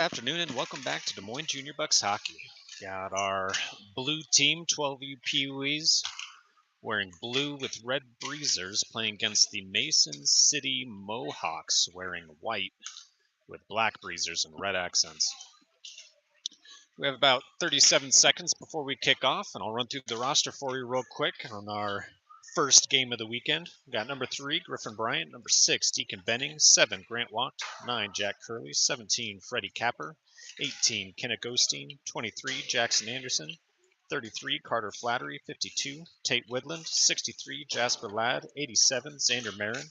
afternoon and welcome back to Des Moines Junior Bucs Hockey. Got our blue team, 12U Pee-wees, wearing blue with red breezers, playing against the Mason City Mohawks, wearing white with black breezers and red accents. We have about 37 seconds before we kick off, and I'll run through the roster for you real quick on our first game of the weekend. We got number 3, Griffin Bryant, number 6, Deacon Benning, 7, Grant Wacht, 9, Jack Curley, 17, Freddy Capper, 18, Kinnick O'Steen, 23, Jackson Anderson, 33, Carter Flattery, 52, Tate Widlund, 63, Jasper Ladd, 87, Zander Marin,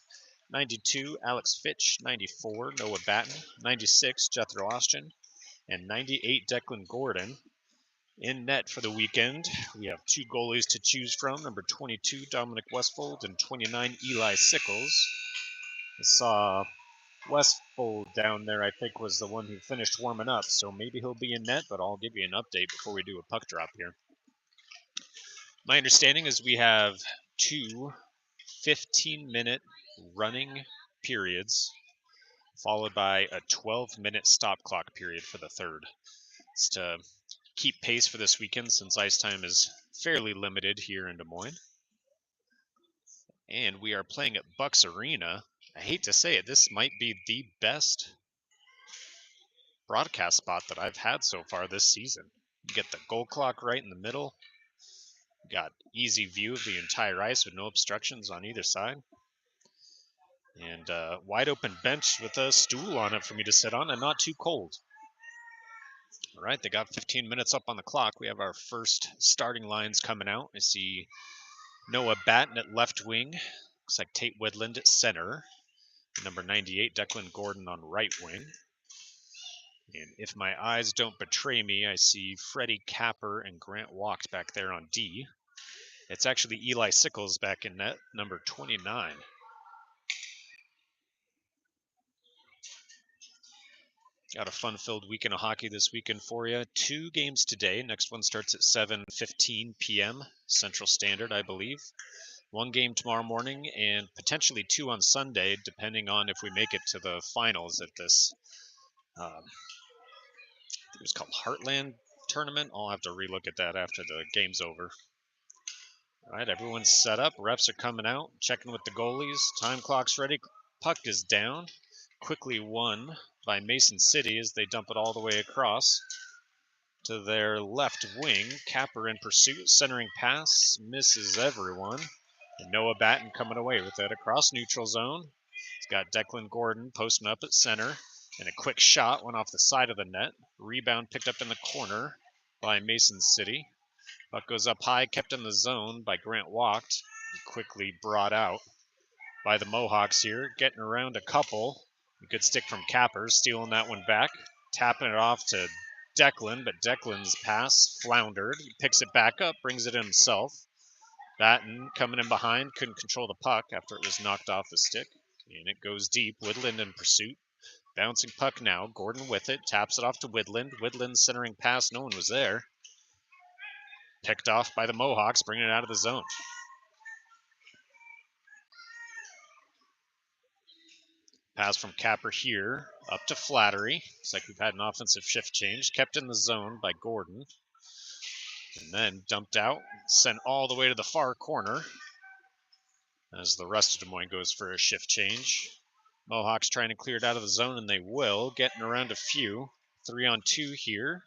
92, Alex Fitch, 94, Noah Batten, 96, Jethro Austgen, and 98, Declan Gordon. In net for the weekend, we have 2 goalies to choose from, number 22, Dominic Westvold, and 29, Eli Sickles. I saw Westvold down there, I think, was the one who finished warming up, so maybe he'll be in net, but I'll give you an update before we do a puck drop here. My understanding is we have 2 15-minute running periods, followed by a 12-minute stop clock period for the third. It's to keep pace for this weekend since ice time is fairly limited here in Des Moines. And we are playing at Bucs Arena. I hate to say it, this might be the best broadcast spot that I've had so far this season. You get the goal clock right in the middle. You got easy view of the entire ice with no obstructions on either side. And a wide open bench with a stool on it for me to sit on and not too cold. All right, they got 15 minutes up on the clock. We have our first starting lines coming out. I see Noah Batten at left wing. Looks like Tate Widlund at center. Number 98, Declan Gordon on right wing. And if my eyes don't betray me, I see Freddy Capper and Grant Wacht back there on D. It's actually Eli Sickles back in net, number 29. Got a fun-filled weekend of hockey this weekend for you. 2 games today. Next one starts at 7:15 p.m. Central Standard, I believe. 1 game tomorrow morning and potentially 2 on Sunday, depending on if we make it to the finals at this, I think it was called Heartland tournament. I'll have to relook at that after the game's over. All right, everyone's set up. Refs are coming out, checking with the goalies. Time clock's ready. Puck is down. Quickly won by Mason City as they dump it all the way across to their left wing. Capper in pursuit, centering pass, misses everyone. And Noah Batten coming away with it across neutral zone. He's got Declan Gordon posting up at center, and a quick shot went off the side of the net. Rebound picked up in the corner by Mason City. Puck goes up high, kept in the zone by Grant Wacht. Quickly brought out by the Mohawks here, getting around a couple. A good stick from Capper, stealing that one back, tapping it off to Declan, but Declan's pass floundered. He picks it back up, brings it in himself. Batten coming in behind, couldn't control the puck after it was knocked off the stick. And it goes deep. Widlund in pursuit. Bouncing puck now. Gordon with it, taps it off to Widlund. Widlund centering pass, no one was there. Picked off by the Mohawks, bringing it out of the zone. Pass from Capper here, up to Flattery. Looks like we've had an offensive shift change. Kept in the zone by Gordon. And then dumped out, sent all the way to the far corner as the rest of Des Moines goes for a shift change. Mohawks trying to clear it out of the zone, and they will. Getting around a few. 3-on-2 here.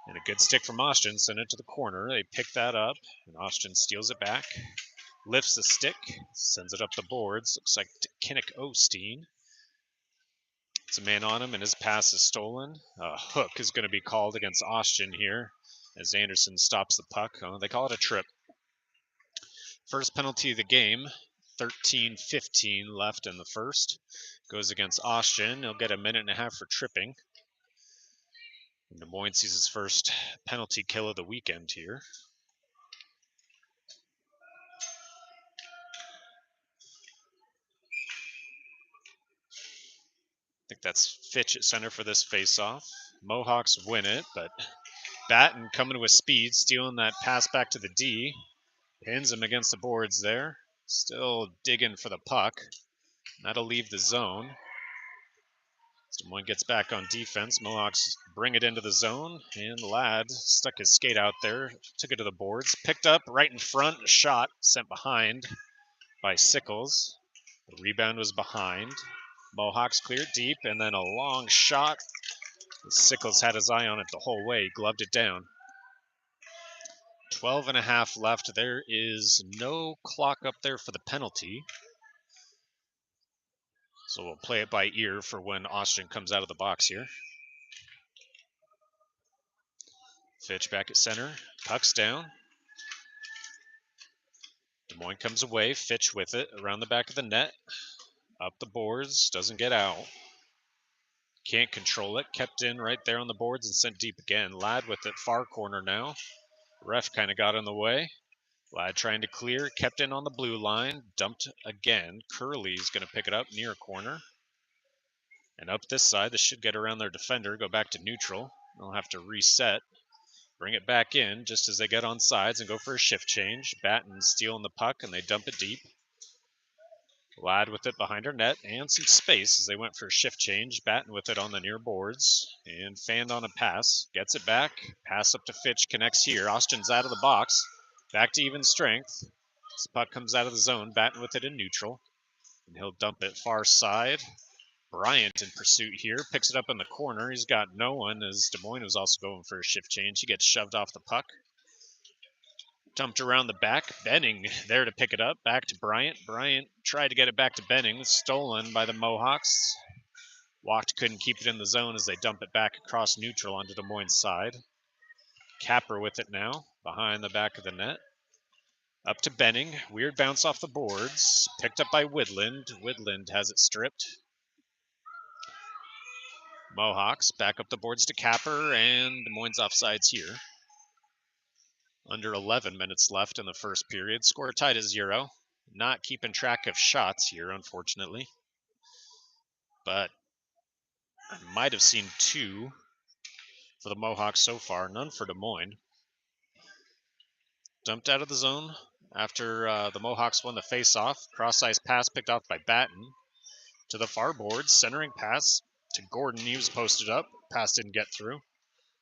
And a good stick from Austgen, sent it to the corner. They pick that up, and Austgen steals it back. Lifts the stick, sends it up the boards. Looks like Kinnick O'Steen. It's a man on him, and his pass is stolen. A hook is going to be called against Austgen here as Anderson stops the puck. They call it a trip. First penalty of the game, 13:15 left in the first. Goes against Austgen. He'll get a minute and a half for tripping. And Des Moines sees his first penalty kill of the weekend here. I think that's Fitch at center for this faceoff. Mohawks win it, but Batten coming with speed, stealing that pass back to the D. Pins him against the boards there. Still digging for the puck. That'll leave the zone. Des Moines gets back on defense. Mohawks bring it into the zone, and Ladd stuck his skate out there, took it to the boards, picked up right in front, shot sent behind by Sickles. The rebound was behind. Mohawks cleared deep, and then a long shot. Sickles had his eye on it the whole way, gloved it down. 12 and a half left. There is no clock up there for the penalty. So we'll play it by ear for when Austgen comes out of the box here. Fitch back at center. Puck's down. Des Moines comes away. Fitch with it around the back of the net. Up the boards. Doesn't get out. Can't control it. Kept in right there on the boards and sent deep again. Ladd with it far corner now. Ref kind of got in the way. Ladd trying to clear. Kept in on the blue line. Dumped again. Curley's going to pick it up near corner. And up this side, this should get around their defender. Go back to neutral. They'll have to reset. Bring it back in just as they get on sides and go for a shift change. Batten stealing the puck, and they dump it deep. Ladd with it behind her net and some space as they went for a shift change. Batten with it on the near boards and fanned on a pass. Gets it back. Pass up to Fitch. Connects here. Austgen's out of the box. Back to even strength. This puck comes out of the zone. Batten with it in neutral. And he'll dump it far side. Bryant in pursuit here. Picks it up in the corner. He's got no one as Des Moines was also going for a shift change. He gets shoved off the puck. Dumped around the back. Benning there to pick it up. Back to Bryant. Bryant tried to get it back to Benning. Stolen by the Mohawks. Wacht couldn't keep it in the zone as they dump it back across neutral onto Des Moines' side. Capper with it now. Behind the back of the net. Up to Benning. Weird bounce off the boards. Picked up by Widlund. Widlund has it stripped. Mohawks back up the boards to Capper, and Des Moines offsides here. Under 11 minutes left in the first period. Score tied at 0. Not keeping track of shots here, unfortunately. But I might have seen 2 for the Mohawks so far. None for Des Moines. Dumped out of the zone after the Mohawks won the face-off. Cross-ice pass picked off by Batten. To the far boards. Centering pass to Gordon. He was posted up. Pass didn't get through.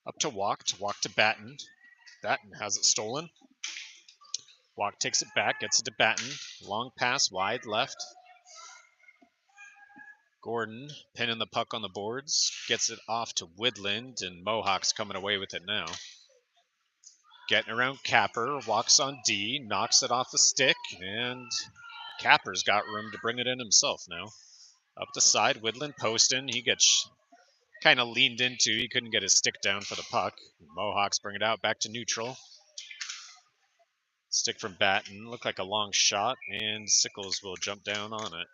Up to Wacht. Wacht to Batten. Batten has it stolen. Wacht takes it back, gets it to Batten. Long pass, wide left. Gordon pinning the puck on the boards. Gets it off to Widlund, and Mohawks coming away with it now. Getting around Capper, walks on D, knocks it off the stick, and Capper's got room to bring it in himself now. Up the side, Widlund posting. He gets kind of leaned into. He couldn't get his stick down for the puck. Mohawks bring it out back to neutral. Stick from Batten, looked like a long shot, and Sickles will jump down on it.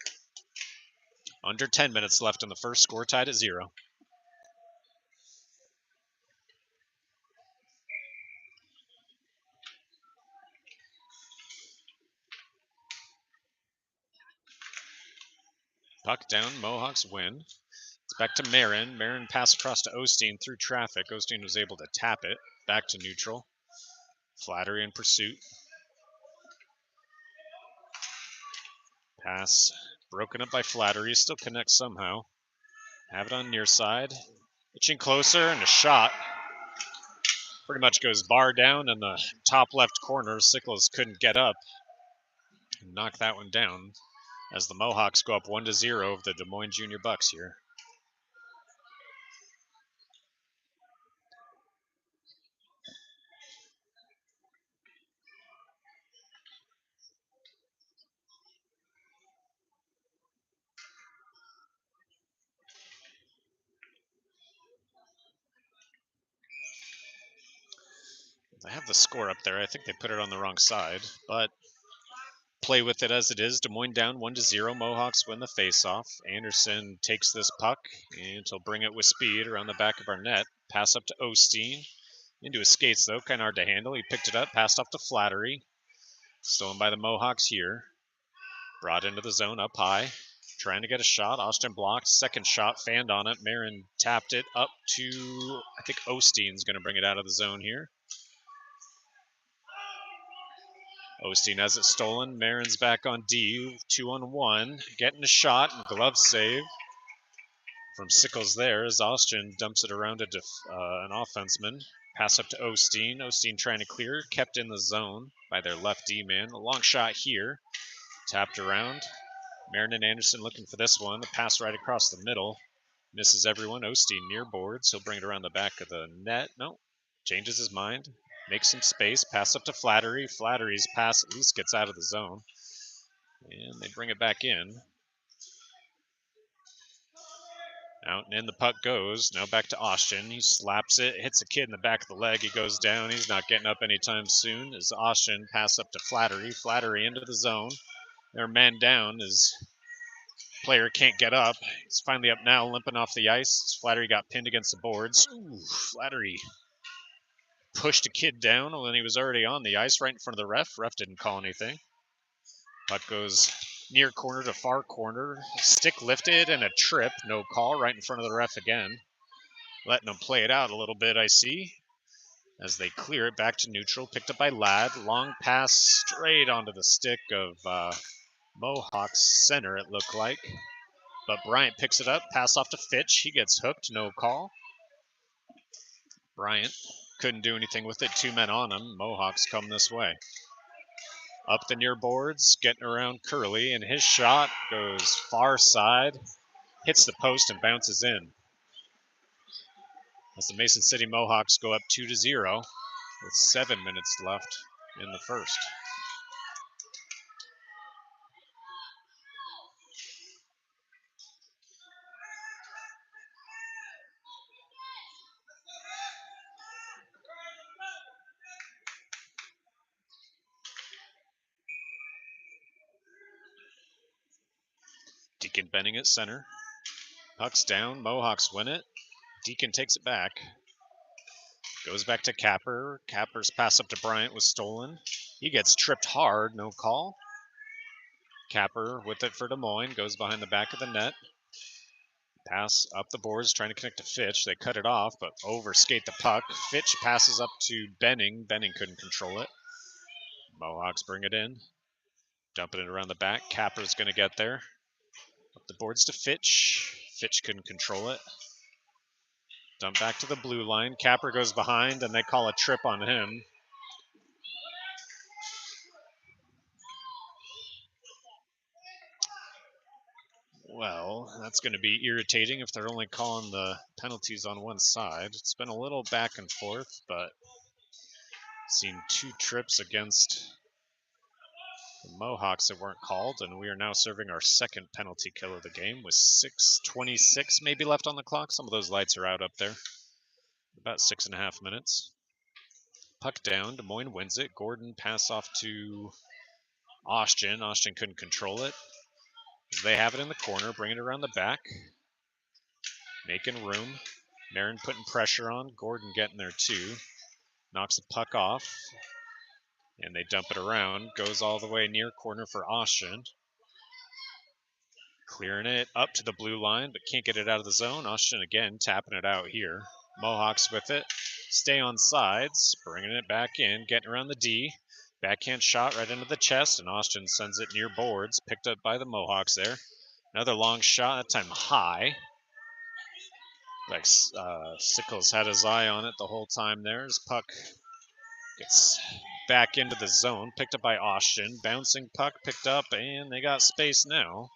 Under 10 minutes left in the first, score tied at 0. Puck down, Mohawks win. It's back to Marin. Marin pass across to O'Steen through traffic. O'Steen was able to tap it. Back to neutral. Flattery in pursuit. Pass broken up by Flattery. Still connects somehow. Have it on near side. Itching closer and a shot. Pretty much goes bar down in the top left corner. Sickles couldn't get up. Knock that one down as the Mohawks go up 1-0 over the Des Moines Junior Bucs here. They have the score up there. I think they put it on the wrong side, but play with it as it is. Des Moines down 1-0. Mohawks win the faceoff. Anderson takes this puck and he'll bring it with speed around the back of our net. Pass up to O'Steen. Into his skates, though. Kind of hard to handle. He picked it up. Passed off to Flattery. Stolen by the Mohawks here. Brought into the zone up high. Trying to get a shot. Austgen blocked. Second shot. Fanned on it. Marin tapped it up to, I think O'Steen's going to bring it out of the zone here. O'Steen has it stolen. Marin's back on D. 2-on-1. Getting a shot. Glove save From Sickles there as Austgen dumps it around an offenseman. Pass up to O'Steen. O'Steen trying to clear, kept in the zone by their left D-man. A long shot here. Tapped around. Marin and Anderson looking for this one. The pass right across the middle. Misses everyone. O'Steen near boards. He'll bring it around the back of the net. No. Changes his mind. Makes some space. Pass up to Flattery. Flattery's pass at least gets out of the zone. And they bring it back in. Out and in the puck goes. Now back to Austgen. He slaps it, hits a kid in the back of the leg. He goes down. He's not getting up anytime soon. As Austgen pass up to Flattery. Flattery into the zone. They're man down as player can't get up. He's finally up now, limping off the ice. Flattery got pinned against the boards. Ooh, Flattery pushed a kid down when he was already on the ice right in front of the ref. Ref didn't call anything. Puck goes near corner to far corner. Stick lifted and a trip. No call right in front of the ref again. Letting them play it out a little bit, I see. As they clear it back to neutral. Picked up by Ladd. Long pass straight onto the stick of Mohawks center, it looked like. But Bryant picks it up. Pass off to Fitch. He gets hooked. No call. Bryant couldn't do anything with it. 2 men on him. Mohawks come this way. Up the near boards, getting around Curley, and his shot goes far side, hits the post and bounces in. As the Mason City Mohawks go up 2-0 with 7 minutes left in the first. Deacon Benning at center. Puck's down. Mohawks win it. Deacon takes it back. Goes back to Capper. Capper's pass up to Bryant was stolen. He gets tripped hard. No call. Capper with it for Des Moines. Goes behind the back of the net. Pass up the boards, trying to connect to Fitch. They cut it off, but overskate the puck. Fitch passes up to Benning. Benning couldn't control it. Mohawks bring it in. Dumping it around the back. Capper's going to get there. Up the boards to Fitch. Fitch couldn't control it. Dump back to the blue line. Capper goes behind, and they call a trip on him. Well, that's going to be irritating if they're only calling the penalties on one side. It's been a little back and forth, but seen 2 trips against the Mohawks that weren't called, and we are now serving our second penalty kill of the game with 6:26 maybe left on the clock. Some of those lights are out up there. About 6.5 minutes. Puck down. Des Moines wins it. Gordon pass off to Austgen. Austgen couldn't control it. They have it in the corner. Bring it around the back. Making room. Marin putting pressure on. Gordon getting there too. Knocks the puck off. And they dump it around. Goes all the way near corner for Austgen. Clearing it up to the blue line, but can't get it out of the zone. Austgen again tapping it out here. Mohawks with it. Stay on sides. Bringing it back in. Getting around the D. Backhand shot right into the chest, and Austgen sends it near boards. Picked up by the Mohawks there. Another long shot, that time high. Like Sickles had his eye on it the whole time there. His puck gets back into the zone. Picked up by Austgen. Bouncing puck picked up, and they got space now.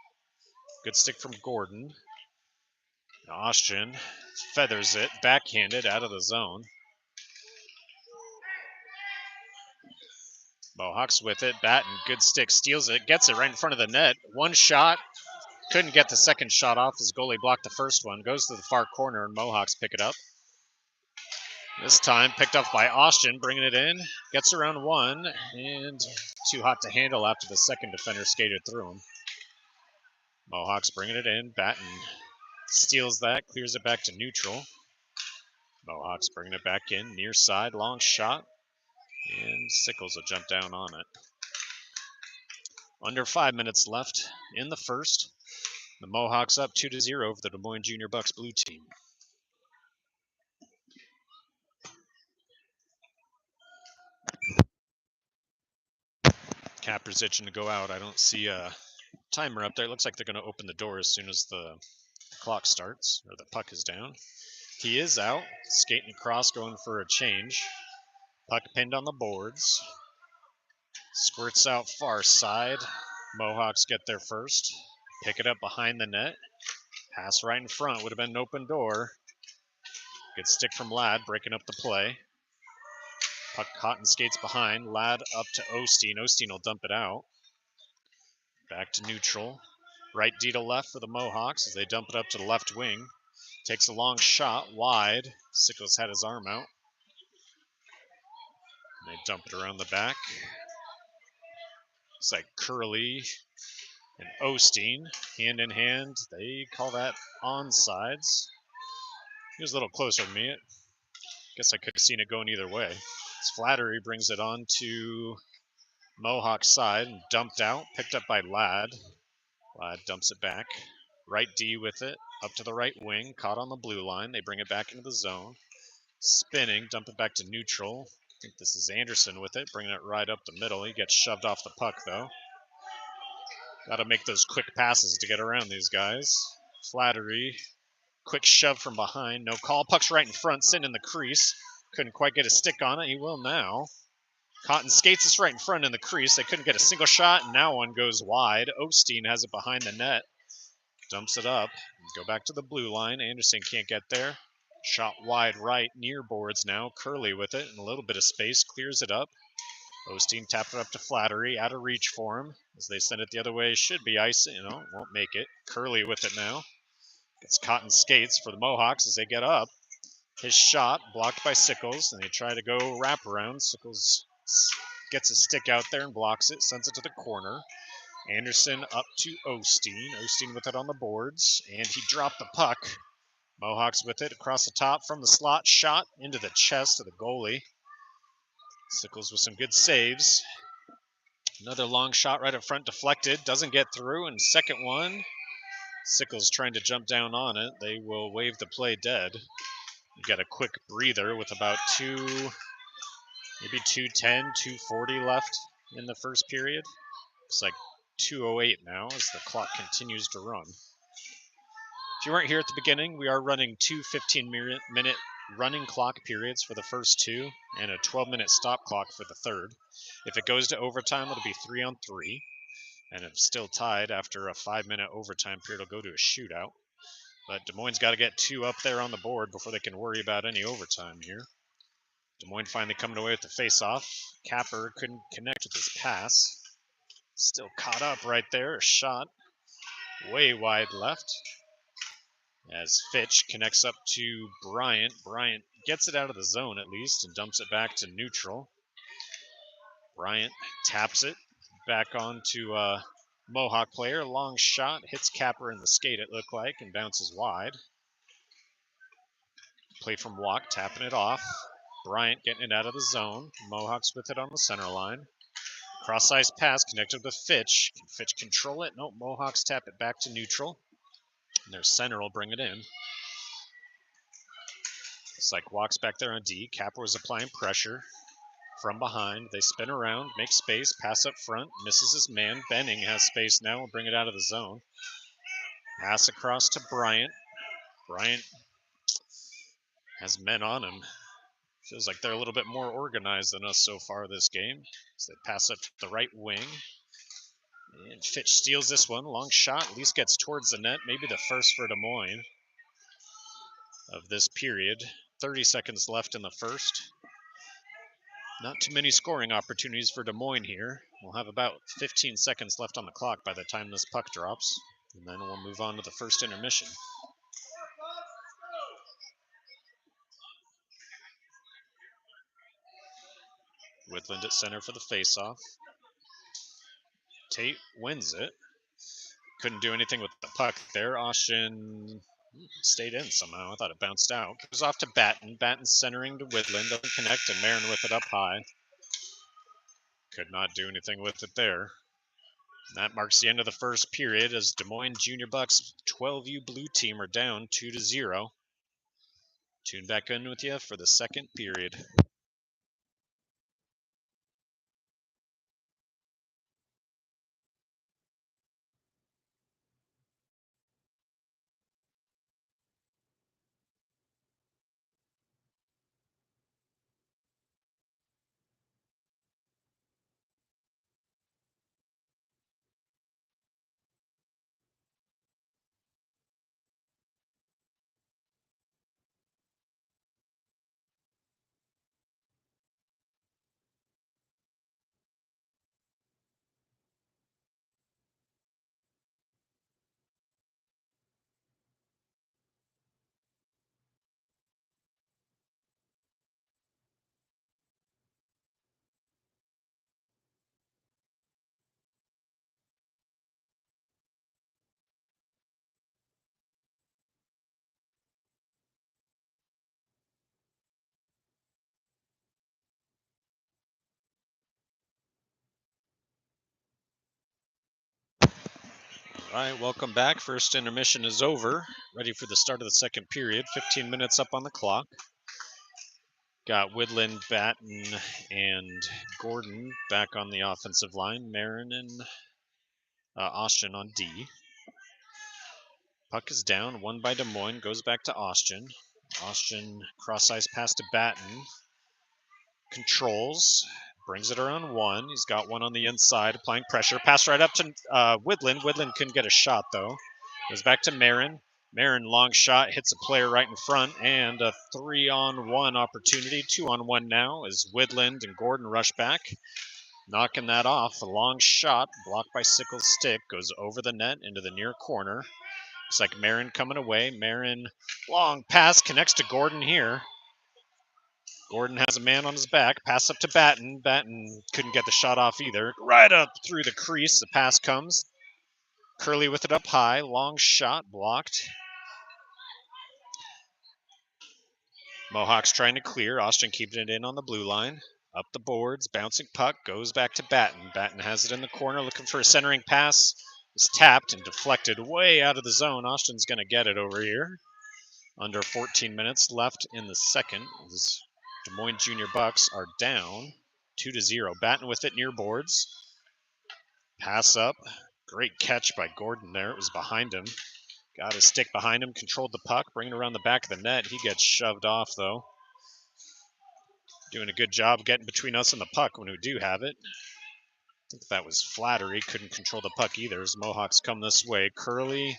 Good stick from Gordon. Austgen feathers it, backhanded out of the zone. Mohawks with it. Batten, good stick, steals it, gets it right in front of the net. One shot. Couldn't get the second shot off as goalie blocked the first one. Goes to the far corner, and Mohawks pick it up. This time picked up by Austgen, bringing it in. Gets around one, and too hot to handle after the second defender skated through him. Mohawks bringing it in. Batten steals that, clears it back to neutral. Mohawks bringing it back in, near side, long shot. And Sickles will jump down on it. Under 5 minutes left in the first. The Mohawks up 2-0 over the Des Moines Junior Bucs blue team. Capper's itching to go out. I don't see a timer up there. It looks like they're going to open the door as soon as the clock starts, or the puck is down. He is out, skating across, going for a change. Puck pinned on the boards. Squirts out far side. Mohawks get there first. Pick it up behind the net. Pass right in front. Would have been an open door. Good stick from Ladd, breaking up the play. Puck caught and skates behind. Ladd up to O'Steen. O'Steen will dump it out. Back to neutral. Right D to left for the Mohawks as they dump it up to the left wing. Takes a long shot wide. Sickles had his arm out. And they dump it around the back. It's like Curley and O'Steen, hand in hand. They call that onsides. He was a little closer than me. I guess I could have seen it going either way. As Flattery brings it on to Mohawk side and dumped out, picked up by Ladd. Ladd dumps it back. Right D with it, up to the right wing, caught on the blue line. They bring it back into the zone. Spinning, dump it back to neutral. I think this is Anderson with it, bringing it right up the middle. He gets shoved off the puck, though. Got to make those quick passes to get around these guys. Flattery, quick shove from behind. No call. Puck's right in front, sitting in the crease. Couldn't quite get a stick on it. He will now. Cotton skates us right in front in the crease. They couldn't get a single shot, and now one goes wide. O'Steen has it behind the net. Dumps it up. Go back to the blue line. Anderson can't get there. Shot wide right, near boards now. Curley with it in a little bit of space. Clears it up. O'Steen tapped it up to Flattery. Out of reach for him. As they send it the other way, should be ice. Won't make it. Curley with it now. Gets cotton skates for the Mohawks as they get up. His shot blocked by Sickles, and they try to go wraparound. Sickles gets a stick out there and blocks it, sends it to the corner. Anderson up to O'Steen. O'Steen with it on the boards, and he dropped the puck. Mohawks with it across the top from the slot, shot into the chest of the goalie. Sickles with some good saves. Another long shot right up front, deflected, doesn't get through, and second one. Sickles trying to jump down on it. They will wave the play dead. You got a quick breather with about maybe 2:10, 2:40 left in the first period. Looks like 2:08 now as the clock continues to run. If you weren't here at the beginning, we are running two 15-minute running clock periods for the first two and a 12-minute stop clock for the third. If it goes to overtime, it'll be 3-on-3. And if still tied after a 5-minute overtime period, it'll go to a shootout. But Des Moines got to get two up there on the board before they can worry about any overtime here. Des Moines finally coming away with the face-off. Capper couldn't connect with his pass. Still caught up right there. A shot way wide left. As Fitch connects up to Bryant. Bryant gets it out of the zone at least and dumps it back to neutral. Bryant taps it back onto a Mohawk player. Long shot. Hits Capper in the skate, it looked like, and bounces wide. Play from Wacht, tapping it off. Bryant getting it out of the zone. Mohawks with it on the center line. Cross-ice pass connected with Fitch. Can Fitch control it? Nope, Mohawks tap it back to neutral. And their center will bring it in. It's like Wacht's back there on D. Capper was applying pressure from behind. They spin around, make space, pass up front, misses his man. Benning has space now, will bring it out of the zone. Pass across to Bryant. Bryant has men on him. Feels like they're a little bit more organized than us so far this game. So they pass up to the right wing. And Fitch steals this one. Long shot, at least gets towards the net. Maybe the first for Des Moines of this period. 30 seconds left in the first. Not too many scoring opportunities for Des Moines here. We'll have about 15 seconds left on the clock by the time this puck drops. And then we'll move on to the first intermission. Widlund at center for the faceoff. Tate wins it. Couldn't do anything with the puck there. Austgen stayed in somehow. I thought it bounced out. Goes off to Batten. Batten centering to Widlund. Doesn't connect, and Marin with it up high. Could not do anything with it there. And that marks the end of the first period as Des Moines Junior Bucs 12U blue team are down 2-0. Tune back in with you for the second period. All right, welcome back. First intermission is over. Ready for the start of the second period. 15 minutes up on the clock. Got Widlund, Batten, and Gordon back on the offensive line. Marin and Austgen on D. Puck is down, won by Des Moines, goes back to Austgen. Austgen cross-ice pass to Batten. Controls, brings it around one. He's got one on the inside, applying pressure. Pass right up to Widlund. Widlund couldn't get a shot, though. Goes back to Marin. Marin, long shot, hits a player right in front, and a 3-on-1 opportunity. 2-on-1 now as Widlund and Gordon rush back. Knocking that off. A long shot, blocked by Sickles' stick, goes over the net into the near corner. Looks like Marin coming away. Marin, long pass, connects to Gordon here. Gordon has a man on his back. Pass up to Batten. Batten couldn't get the shot off either. Right up through the crease. The pass comes. Curley with it up high. Long shot blocked. Mohawks trying to clear. Austgen keeping it in on the blue line. Up the boards. Bouncing puck. Goes back to Batten. Batten has it in the corner. Looking for a centering pass. It's tapped and deflected way out of the zone. Austgen's going to get it over here. Under 14 minutes left in the second. Des Moines Junior Bucs are down 2-0. Batten with it near boards. Pass up. Great catch by Gordon there. It was behind him. Got his stick behind him. Controlled the puck. Bringing it around the back of the net. He gets shoved off, though. Doing a good job getting between us and the puck when we do have it. I think that was Flattery. Couldn't control the puck either as Mohawks come this way. Curley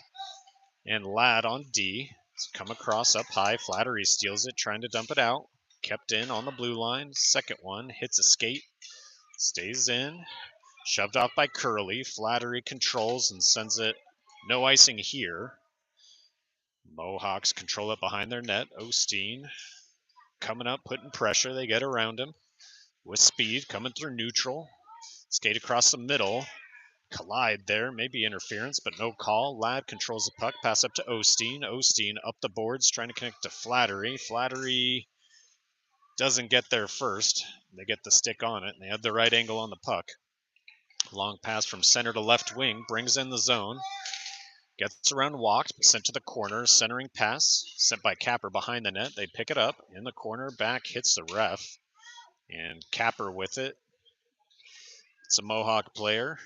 and Ladd on D. Come across up high. Flattery steals it, trying to dump it out. Kept in on the blue line. Second one. Hits a skate. Stays in. Shoved off by Curley. Flattery controls and sends it. No icing here. Mohawks control it behind their net. O'Steen coming up, putting pressure. They get around him with speed. Coming through neutral. Skate across the middle. Collide there. Maybe interference, but no call. Ladd controls the puck. Pass up to O'Steen. O'Steen up the boards, trying to connect to Flattery. Flattery doesn't get there first. They get the stick on it, and they have the right angle on the puck. Long pass from center to left wing, brings in the zone. Gets around Wacht, sent to the corner. Centering pass, sent by Capper behind the net. They pick it up in the corner. Back hits the ref, and Capper with it. It's a Mohawk player,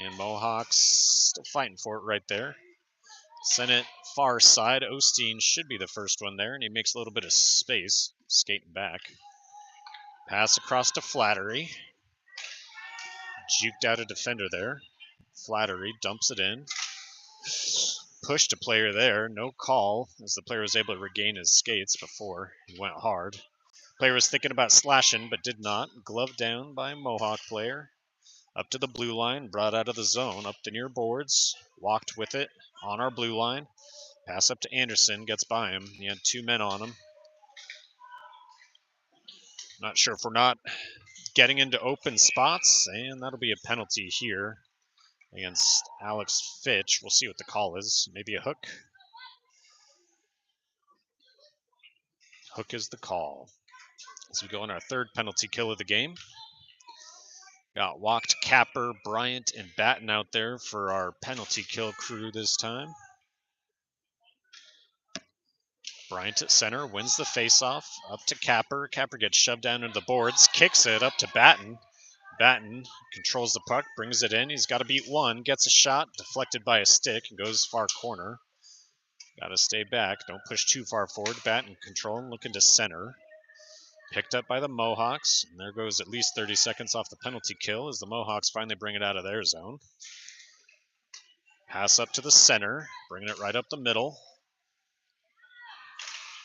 and Mohawks still fighting for it right there. Sent it far side. O'Steen should be the first one there, and he makes a little bit of space, skating back. Pass across to Flattery. Juked out a defender there. Flattery dumps it in. Pushed a player there. No call as the player was able to regain his skates before he went hard. Player was thinking about slashing but did not. Glove down by a Mohawk player. Up to the blue line. Brought out of the zone. Up the near boards. Walked with it on our blue line. Pass up to Anderson. Gets by him. He had two men on him. Not sure if we're not getting into open spots, and that'll be a penalty here against Alex Fitch. We'll see what the call is. Maybe a hook. Hook is the call. As we go on our third penalty kill of the game. Got Wacht, Capper, Bryant, and Batten out there for our penalty kill crew this time. Bryant at center, wins the faceoff. Up to Capper. Capper gets shoved down into the boards. Kicks it up to Batten. Batten controls the puck, brings it in. He's got to beat one. Gets a shot, deflected by a stick, and goes far corner. Got to stay back. Don't push too far forward. Batten controlling, looking to center. Picked up by the Mohawks. And there goes at least 30 seconds off the penalty kill as the Mohawks finally bring it out of their zone. Pass up to the center. Bringing it right up the middle.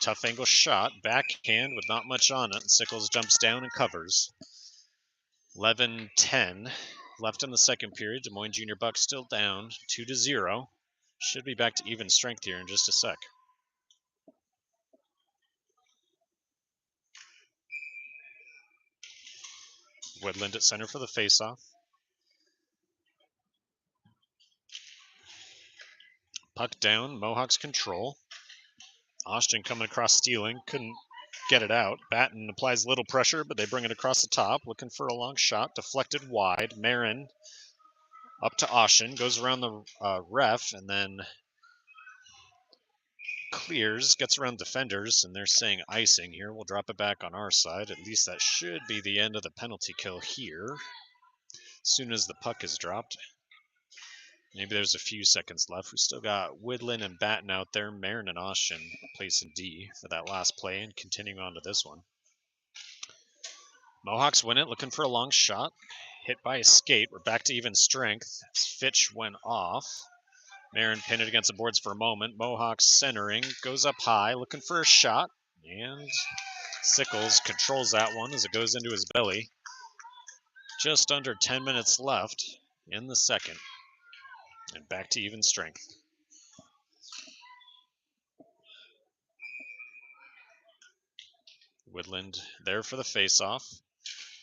Tough angle shot. Backhand with not much on it. And Sickles jumps down and covers. 11-10 left in the second period. Des Moines Junior Bucs still down 2-0. Should be back to even strength here in just a sec. Widlund at center for the faceoff. Puck down. Mohawks control. Austgen coming across stealing. Couldn't get it out. Batten applies little pressure, but they bring it across the top. Looking for a long shot. Deflected wide. Marin Up to Austgen, goes around the ref, and then clears, gets around defenders, and they're saying icing here. We'll drop it back on our side. At least that should be the end of the penalty kill here. As soon as the puck is dropped. Maybe there's a few seconds left. We still got Widlund and Batten out there. Marin and Austgen placing D for that last play and continuing on to this one. Mohawks win it, looking for a long shot. Hit by a skate. We're back to even strength. Fitch went off. Marin pinned it against the boards for a moment. Mohawks centering, goes up high, looking for a shot. And Sickles controls that one as it goes into his belly. Just under 10 minutes left in the second. And back to even strength. Widlund there for the face-off.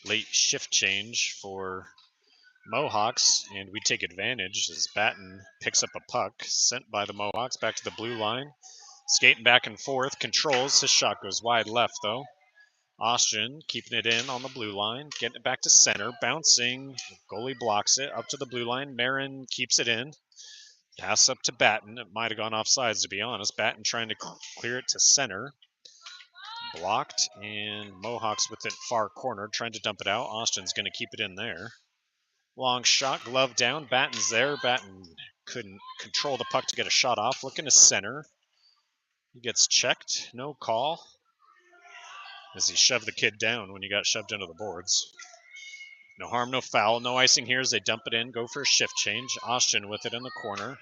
Late shift change for Mohawks, and we take advantage as Batten picks up a puck sent by the Mohawks back to the blue line. Skating back and forth, controls. His shot goes wide left, though. Austgen keeping it in on the blue line, getting it back to center, bouncing. Goalie blocks it up to the blue line. Marin keeps it in. Pass up to Batten. It might have gone offsides, to be honest. Batten trying to clear it to center. Blocked, and Mohawks with it far corner, trying to dump it out. Austgen's going to keep it in there. Long shot, glove down. Batten's there. Batten couldn't control the puck to get a shot off. Looking to center. He gets checked. No call. As he shoved the kid down when he got shoved into the boards. No harm, no foul. No icing here as they dump it in. Go for a shift change. Austgen with it in the corner.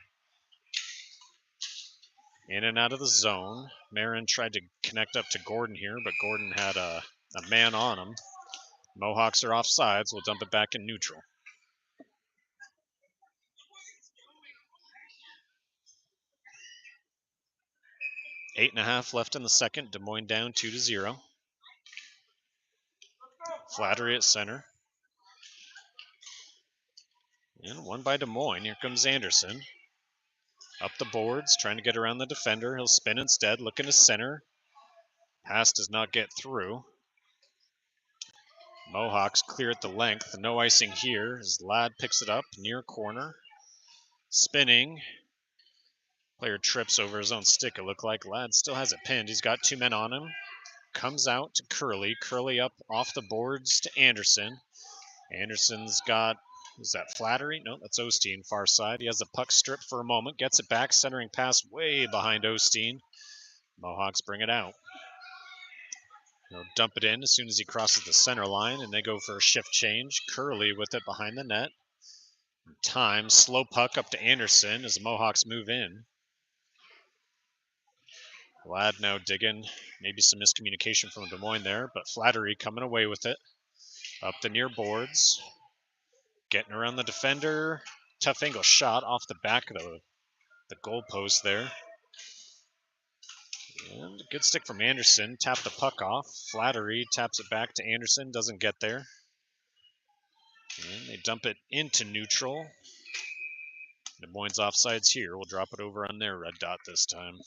In and out of the zone. Marin tried to connect up to Gordon here, but Gordon had a man on him. Mohawks are offsides. We'll dump it back in neutral. 8.5 left in the second. Des Moines down 2-0. Flattery at center. And one by Des Moines. Here comes Anderson. Up the boards, trying to get around the defender. He'll spin instead, looking to center. Pass does not get through. Mohawks clear at the length. No icing here as Ladd picks it up near corner. Spinning. Player trips over his own stick, it looked like. Ladd still has it pinned. He's got two men on him. Comes out to Curley. Curley up off the boards to Anderson. Anderson's got, is that Flattery? No, that's O'Steen, far side. He has the puck stripped for a moment. Gets it back, centering pass way behind O'Steen. Mohawks bring it out. They'll dump it in as soon as he crosses the center line, and they go for a shift change. Curley with it behind the net. Time, slow puck up to Anderson as the Mohawks move in. Ladd now digging. Maybe some miscommunication from Des Moines there, but Flattery coming away with it. Up the near boards. Getting around the defender. Tough angle shot off the back of the goal post there. And a good stick from Anderson. Tap the puck off. Flattery taps it back to Anderson. Doesn't get there. And they dump it into neutral. Des Moines offsides here. We'll drop it over on their red dot this time.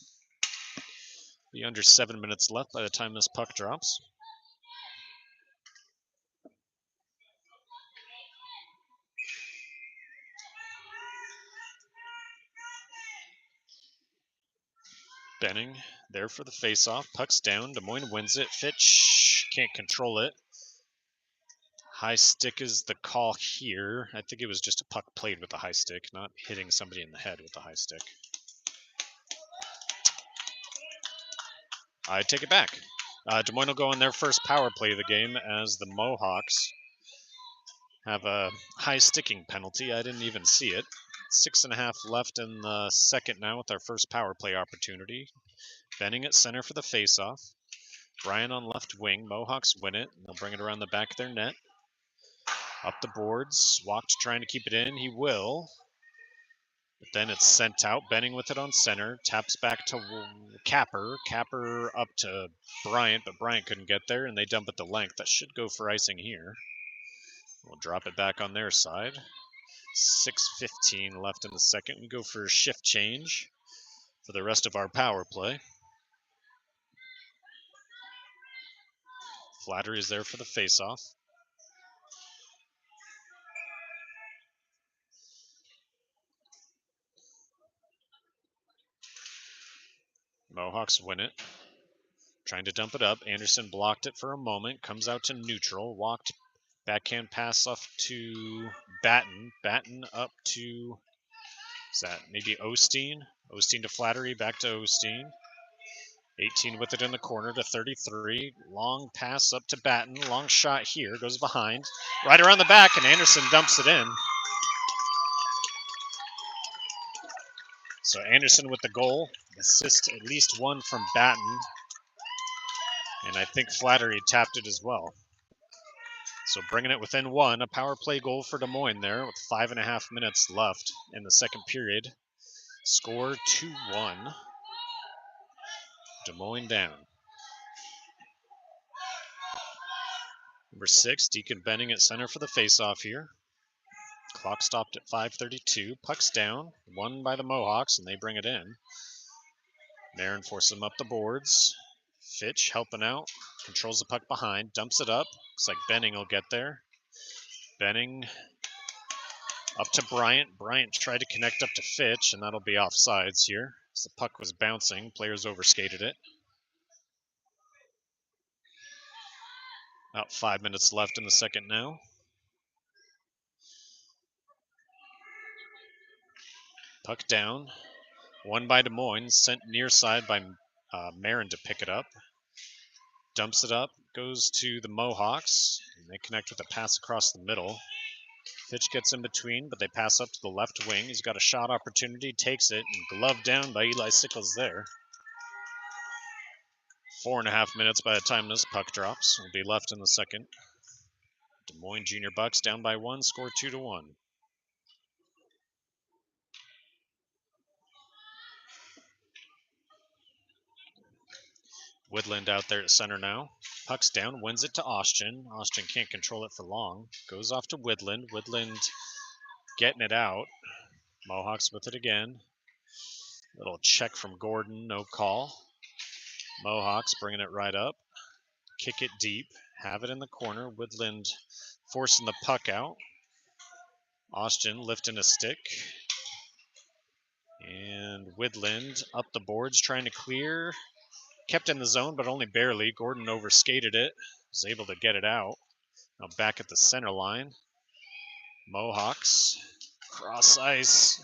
Be under 7 minutes left by the time this puck drops. Benning there for the face-off. Puck's down. Des Moines wins it. Fitch can't control it. High stick is the call here. I think it was just a puck played with the high stick, not hitting somebody in the head with the high stick. I take it back. Des Moines will go on their first power play of the game as the Mohawks have a high sticking penalty. I didn't even see it. 6.5 left in the second now with our first power play opportunity. Benning at center for the face-off. Bryant on left wing. Mohawks win it. They'll bring it around the back of their net. Up the boards. Wacht trying to keep it in. He will. But then it's sent out. Benning with it on center. Taps back to Capper. Capper up to Bryant, but Bryant couldn't get there, and they dump it to length. That should go for icing here. We'll drop it back on their side. 6:15 left in the second. We go for a shift change for the rest of our power play. Flattery is there for the face-off. Mohawks win it. Trying to dump it up. Anderson blocked it for a moment. Comes out to neutral. Walked. Backhand pass off to Batten. Batten up to, is that maybe O'Steen? O'Steen to Flattery. Back to O'Steen. 18 with it in the corner to 33. Long pass up to Batten. Long shot here. Goes behind. Right around the back, and Anderson dumps it in. So Anderson with the goal. Assist at least one from Batten. And I think Flattery tapped it as well. So bringing it within one. A power play goal for Des Moines there with 5.5 minutes left in the second period. Score 2-1. Des Moines down. Number 6, Deacon Benning at center for the faceoff here. Clock stopped at 5:32. Puck's down. Won by the Mohawks, and they bring it in. Marin forces them up the boards. Fitch helping out. Controls the puck behind. Dumps it up. Looks like Benning will get there. Benning up to Bryant. Bryant tried to connect up to Fitch, and that'll be offsides here. As the puck was bouncing, players overskated it. About 5 minutes left in the second now. Puck down. Won by Des Moines. Sent near side by Marin to pick it up. Dumps it up. Goes to the Mohawks. And they connect with a pass across the middle. Fitch gets in between, but they pass up to the left wing. He's got a shot opportunity. Takes it. And gloved down by Eli Sickles there. 4.5 minutes by the time this puck drops. Will be left in the second. Des Moines Junior Bucs down by 1. Score 2-1. Widlund out there at center now. Puck's down, wins it to Austgen. Austgen can't control it for long. Goes off to Widlund. Widlund getting it out. Mohawks with it again. Little check from Gordon, no call. Mohawks bringing it right up. Kick it deep. Have it in the corner. Widlund forcing the puck out. Austgen lifting a stick. And Widlund up the boards trying to clear. Kept in the zone, but only barely. Gordon overskated it. Was able to get it out. Now back at the center line. Mohawks. Cross ice.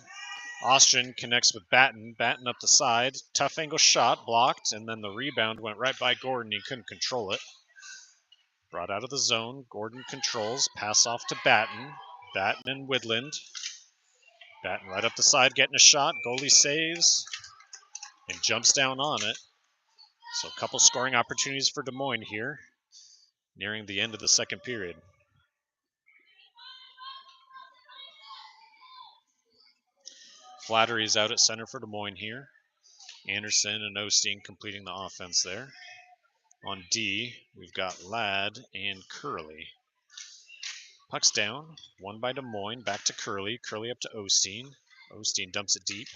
Austgen connects with Batten. Batten up the side. Tough angle shot. Blocked. And then the rebound went right by Gordon. He couldn't control it. Brought out of the zone. Gordon controls. Pass off to Batten. Batten and Widlund. Batten right up the side getting a shot. Goalie saves. And jumps down on it. So a couple scoring opportunities for Des Moines here, nearing the end of the second period. Flattery's out at center for Des Moines here. Anderson and O'Steen completing the offense there. On D, we've got Ladd and Curley. Puck's down, won by Des Moines, back to Curley. Curley up to O'Steen. O'Steen dumps it deep.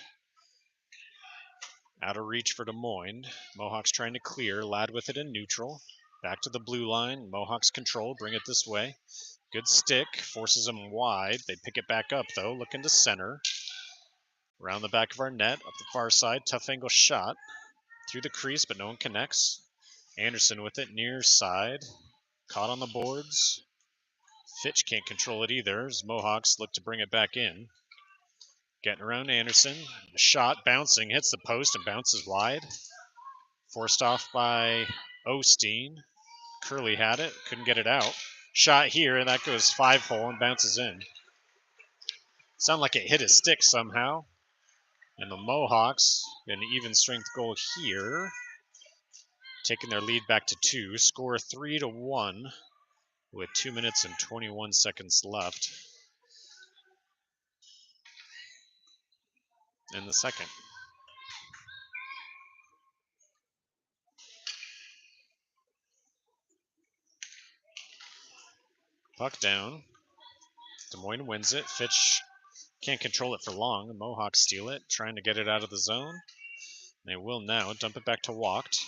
Out of reach for Des Moines. Mohawks trying to clear. Ladd with it in neutral. Back to the blue line. Mohawks control. Bring it this way. Good stick. Forces them wide. They pick it back up, though. Looking to center. Around the back of our net. Up the far side. Tough angle shot. Through the crease, but no one connects. Anderson with it near side. Caught on the boards. Fitch can't control it either as Mohawks look to bring it back in. Getting around Anderson. The shot bouncing, hits the post and bounces wide. Forced off by O'Steen. Curley had it, couldn't get it out. Shot here, and that goes 5-hole and bounces in. Sounded like it hit his stick somehow. And the Mohawks, an even strength goal here. Taking their lead back to 2. Score 3-1 with 2 minutes and 21 seconds left in the second. Puck down. Des Moines wins it. Fitch can't control it for long. The Mohawks steal it, trying to get it out of the zone. They will now dump it back to Wacht.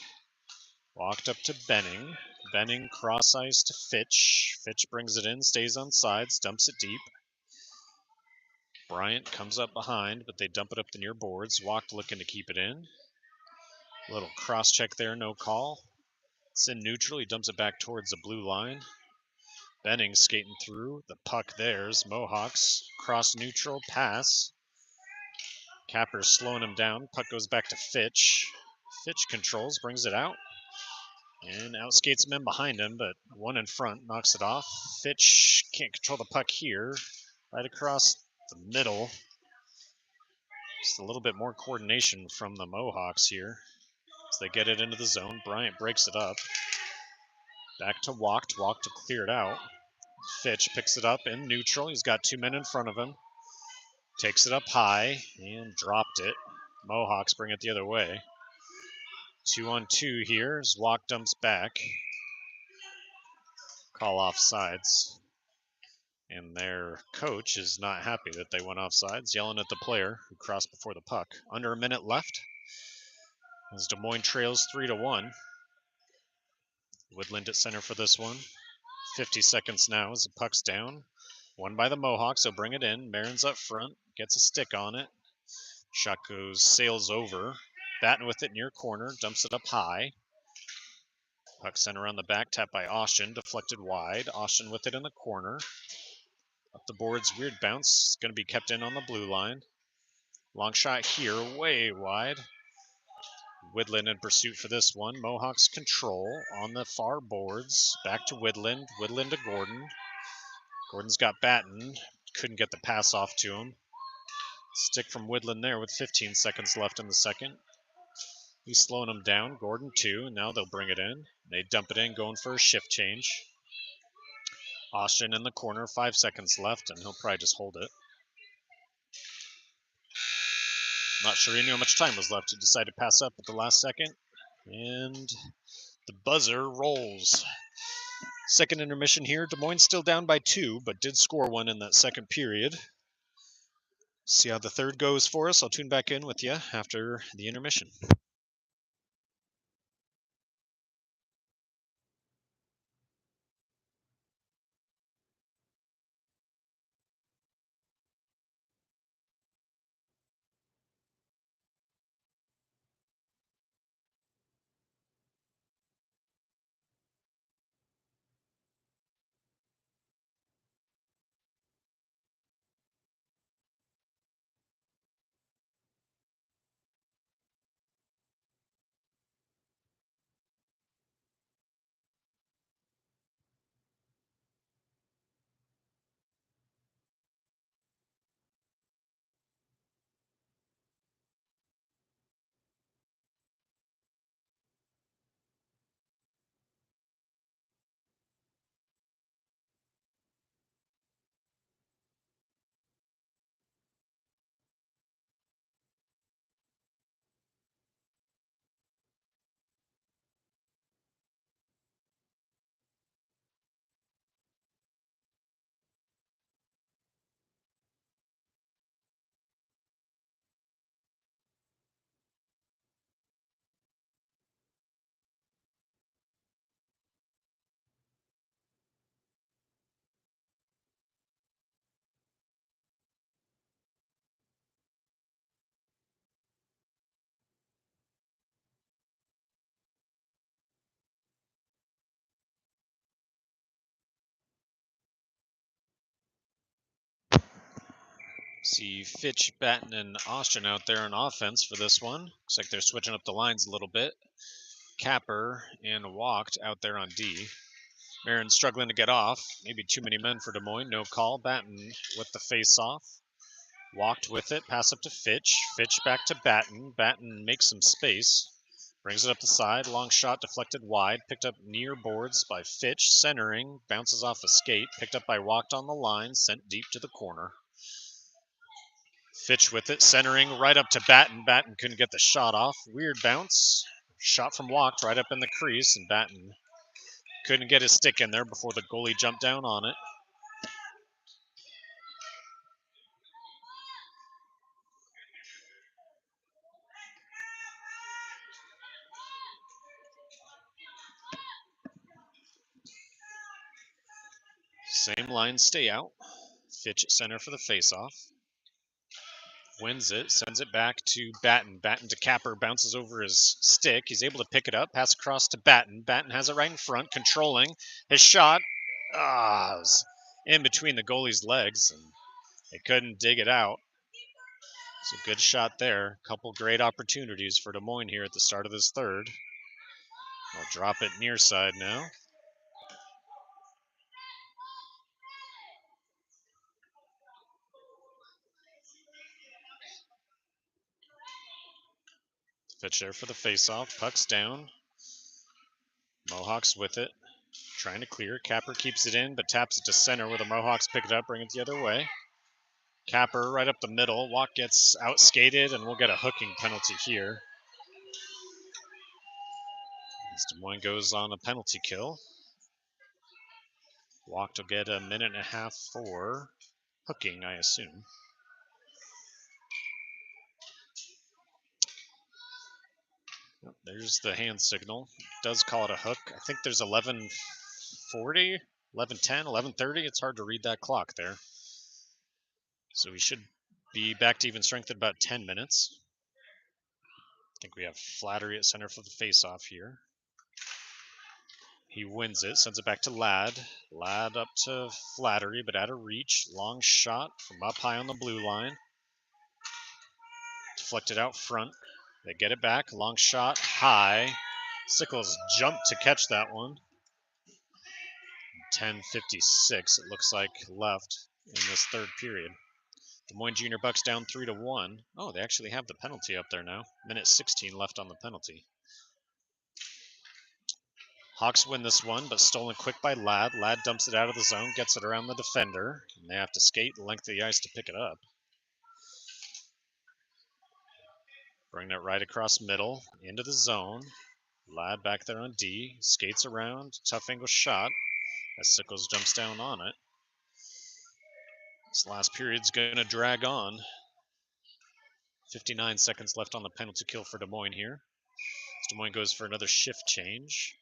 Wacht up to Benning. Benning cross ice to Fitch. Fitch brings it in, stays on sides, dumps it deep. Bryant comes up behind, but they dump it up the near boards. Wacht looking to keep it in. Little cross check there, no call. It's in neutral. He dumps it back towards the blue line. Benning skating through. The puck there's Mohawks. Cross neutral, pass. Capper's slowing him down. Puck goes back to Fitch. Fitch controls, brings it out. And outskates men behind him, but one in front knocks it off. Fitch can't control the puck here. Right across the middle. Just a little bit more coordination from the Mohawks here as they get it into the zone. Bryant breaks it up. Back to Wacht. Wacht to clear it out. Fitch picks it up in neutral. He's got 2 men in front of him. Takes it up high and dropped it. Mohawks bring it the other way. 2-on-2 here as Wacht dumps back. Call offsides. And their coach is not happy that they went offsides, yelling at the player who crossed before the puck. Under a minute left as Des Moines trails 3-1. Widlund at center for this one. 50 seconds now as the puck's down. Won by the Mohawks, so bring it in. Marin's up front, gets a stick on it. Shot goes, sails over. Batten with it near corner, dumps it up high. Puck sent around the back, tapped by Austgen, deflected wide. Austgen with it in the corner. Up the boards, weird bounce. Going to be kept in on the blue line. Long shot here, way wide. Widlund in pursuit for this one. Mohawks control on the far boards. Back to Widlund. Widlund to Gordon. Gordon's got Batten. Couldn't get the pass off to him. Stick from Widlund there with 15 seconds left in the second. He's slowing him down. Gordon too, and now they'll bring it in. They dump it in, going for a shift change. Austgen in the corner, 5 seconds left, and he'll probably just hold it. Not sure he knew how much time was left. He decided to pass up at the last second. And the buzzer rolls. Second intermission here. Des Moines still down by 2, but did score one in that second period. See how the third goes for us. I'll tune back in with you after the intermission. See Fitch, Batten, and Austgen out there on offense for this one. Looks like they're switching up the lines a little bit. Capper and Wacht out there on D. Marin struggling to get off. Maybe too many men for Des Moines. No call. Batten with the face-off. Wacht with it. Pass up to Fitch. Fitch back to Batten. Batten makes some space. Brings it up the side. Long shot deflected wide. Picked up near boards by Fitch. Centering. Bounces off a skate. Picked up by Wacht on the line. Sent deep to the corner. Fitch with it, centering right up to Batten. Batten couldn't get the shot off. Weird bounce. Shot from Wacht right up in the crease, and Batten couldn't get his stick in there before the goalie jumped down on it. Same line, stay out. Fitch at center for the faceoff. Wins it, sends it back to Batten. Batten to Capper, bounces over his stick. He's able to pick it up, pass across to Batten. Batten has it right in front, controlling his shot. It was in between the goalie's legs, and they couldn't dig it out. It's a good shot there. A couple great opportunities for Des Moines here at the start of this third. They'll drop it near side now. Fitch there for the faceoff. Puck's down. Mohawks with it. Trying to clear. Capper keeps it in, but taps it to center where the Mohawks pick it up, bring it the other way. Capper right up the middle. Wacht gets out-skated, and we'll get a hooking penalty here. As Des Moines goes on a penalty kill. Wacht will get a minute and a half for hooking, I assume. There's the hand signal. It does call it a hook. I think there's 11:40, 11:10, 11:30. It's hard to read that clock there. So we should be back to even strength in about 10 minutes. I think we have Flattery at center for the faceoff here. He wins it, sends it back to Ladd. Ladd up to Flattery, but out of reach. Long shot from up high on the blue line. Deflected out front. They get it back. Long shot, high. Sickles jumped to catch that one. 10:56, it looks like, left in this third period. Des Moines Junior Bucs down 3-1. Oh, they actually have the penalty up there now. Minute 16 left on the penalty. Hawks win this one, but stolen quick by Ladd. Ladd dumps it out of the zone, gets it around the defender, and they have to skate the length of the ice to pick it up. Bring that right across middle, into the zone. Ladd back there on D, skates around, tough angle shot as Sickles jumps down on it. This last period's going to drag on. 59 seconds left on the penalty kill for Des Moines here. Des Moines goes for another shift change.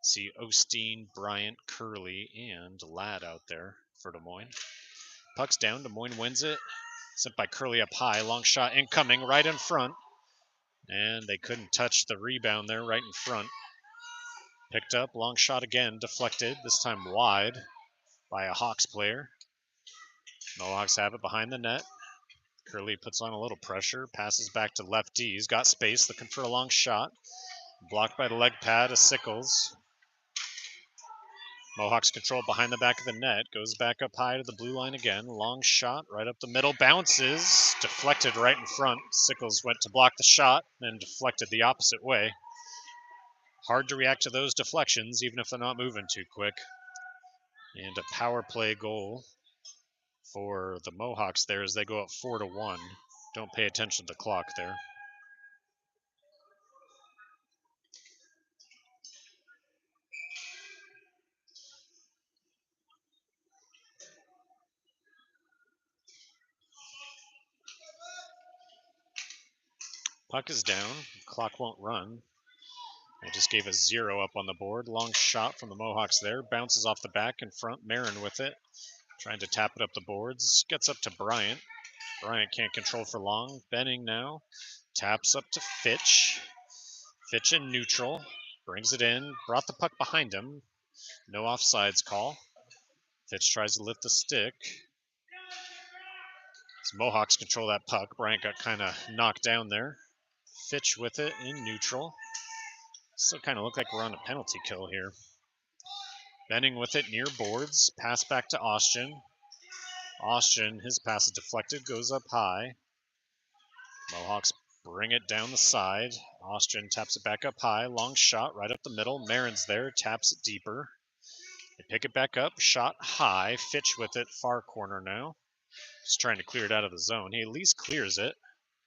See O'Steen, Bryant, Curley, and Ladd out there for Des Moines. Puck's down. Des Moines wins it. Sent by Curley up high. Long shot incoming right in front. And they couldn't touch the rebound there right in front. Picked up. Long shot again. Deflected. This time wide by a Hawks player. Mohawks have it behind the net. Curley puts on a little pressure. Passes back to lefty. He's got space. Looking for a long shot. Blocked by the leg pad of Sickles. Mohawks control behind the back of the net. Goes back up high to the blue line again. Long shot right up the middle. Bounces. Deflected right in front. Sickles went to block the shot and deflected the opposite way. Hard to react to those deflections, even if they're not moving too quick. And a power play goal for the Mohawks there as they go up 4-1. Don't pay attention to the clock there. Puck is down. Clock won't run. They just gave a 0 up on the board. Long shot from the Mohawks there. Bounces off the back in front. Marin with it. Trying to tap it up the boards. Gets up to Bryant. Bryant can't control for long. Benning now. Taps up to Fitch. Fitch in neutral. Brings it in. Brought the puck behind him. No offsides call. Fitch tries to lift the stick. As Mohawks control that puck. Bryant got kind of knocked down there. Fitch with it in neutral. Still kind of look like we're on a penalty kill here. Benning with it near boards. Pass back to Austgen. Austgen, his pass is deflected, goes up high. Mohawks bring it down the side. Austgen taps it back up high. Long shot right up the middle. Marin's there, taps it deeper. They pick it back up. Shot high. Fitch with it, far corner now. Just trying to clear it out of the zone. He at least clears it.